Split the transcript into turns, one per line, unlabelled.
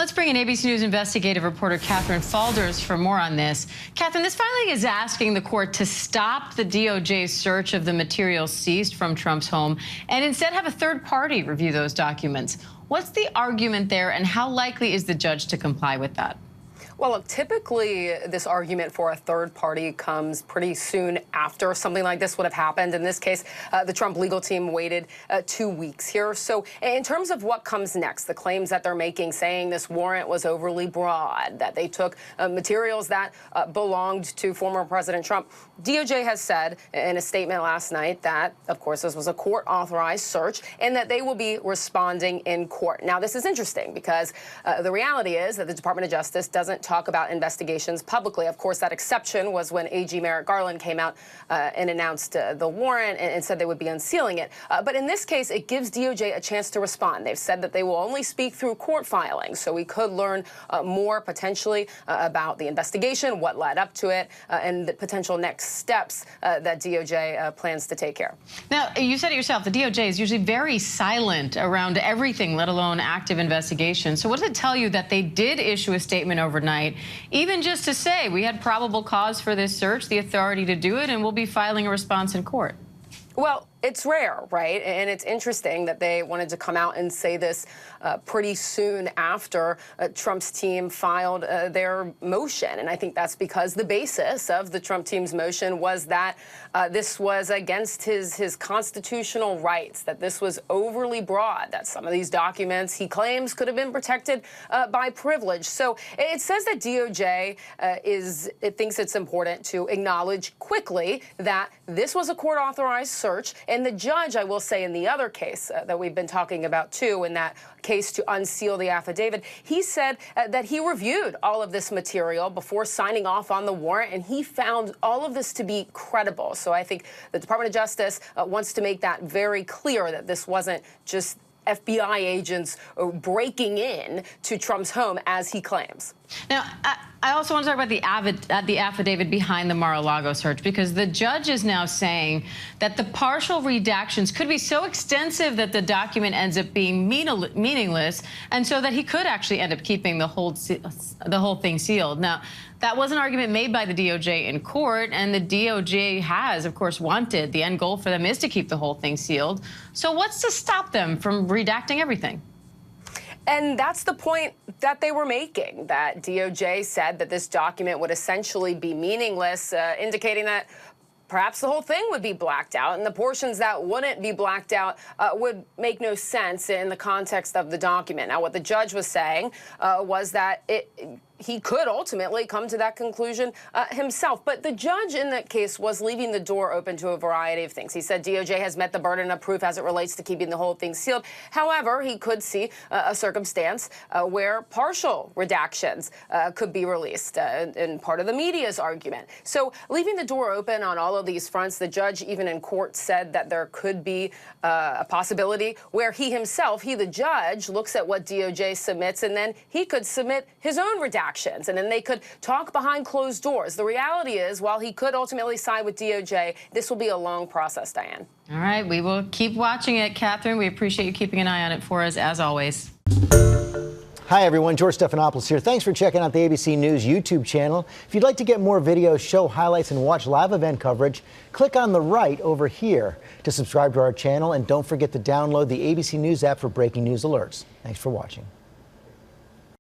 let's bring in ABC News investigative reporter Catherine Falders for more on this. Catherine, this filing is asking the court to stop the DOJ's search of the materials seized from Trump's home and instead have a third party review those documents. What's the argument there, and how likely is the judge to comply with that?
Well, look, typically this argument for a third party comes pretty soon after something like this would have happened. In this case, the Trump legal team waited 2 weeks here. So in terms of what comes next, the claims that they're making, saying this warrant was overly broad, that they took materials that belonged to former President Trump, DOJ has said in a statement last night that, of course, this was a court-authorized search and that they will be responding in court. Now, this is interesting because the reality is that the Department of Justice doesn't talk about investigations publicly. Of course, that exception was when AG Merrick Garland came out and announced the warrant and said they would be unsealing it. But in this case, it gives DOJ a chance to respond. They've said that they will only speak through court filings, so we could learn more potentially about the investigation, what led up to it, and the potential next steps that DOJ plans to take here.
Now, you said it yourself, the DOJ is usually very silent around everything, let alone active investigations. So what does it tell you that they did issue a statement overnight, even just to say we had probable cause for this search, the authority to do it, and we'll be filing a response in court?
Well, it's rare, right? And it's interesting that they wanted to come out and say this pretty soon after Trump's team filed their motion. And I think that's because the basis of the Trump team's motion was that this was against his constitutional rights, that this was overly broad, that some of these documents he claims could have been protected by privilege. So it says that DOJ thinks it's important to acknowledge quickly that this was a court-authorized search. And the judge, I will say, in the other case that we've been talking about, too, in that case to unseal the affidavit, he said that he reviewed all of this material before signing off on the warrant, and he found all of this to be credible. So I think the Department of Justice wants to make that very clear, that this wasn't just FBI agents breaking in to Trump's home, as he claims.
Now, I also want to talk about the affidavit behind the Mar-a-Lago search, because the judge is now saying that the partial redactions could be so extensive that the document ends up being meaningless, and so that he could actually end up keeping the whole thing sealed. Now, that was an argument made by the DOJ in court, and the DOJ has, of course, wanted, the end goal for them is to keep the whole thing sealed. So what's to stop them from redacting everything?
And that's the point that they were making, that DOJ said that this document would essentially be meaningless, indicating that perhaps the whole thing would be blacked out, and the portions that wouldn't be blacked out would make no sense in the context of the document. Now, what the judge was saying was that he could ultimately come to that conclusion himself. But the judge in that case was leaving the door open to a variety of things. He said DOJ has met the burden of proof as it relates to keeping the whole thing sealed. However, he could see a circumstance where partial redactions could be released in part of the media's argument. So leaving the door open on all of these fronts, the judge even in court said that there could be a possibility where he himself, the judge, looks at what DOJ submits, and then he could submit his own redactions. And then they could talk behind closed doors. The reality is, while he could ultimately side with DOJ, this will be a long process, Diane.
All right, we will keep watching it, Catherine. We appreciate you keeping an eye on it for us, as always.
Hi, everyone. George Stephanopoulos here. Thanks for checking out the ABC News YouTube channel. If you'd like to get more videos, show highlights, and watch live event coverage, click on the right over here to subscribe to our channel. And don't forget to download the ABC News app for breaking news alerts. Thanks for watching.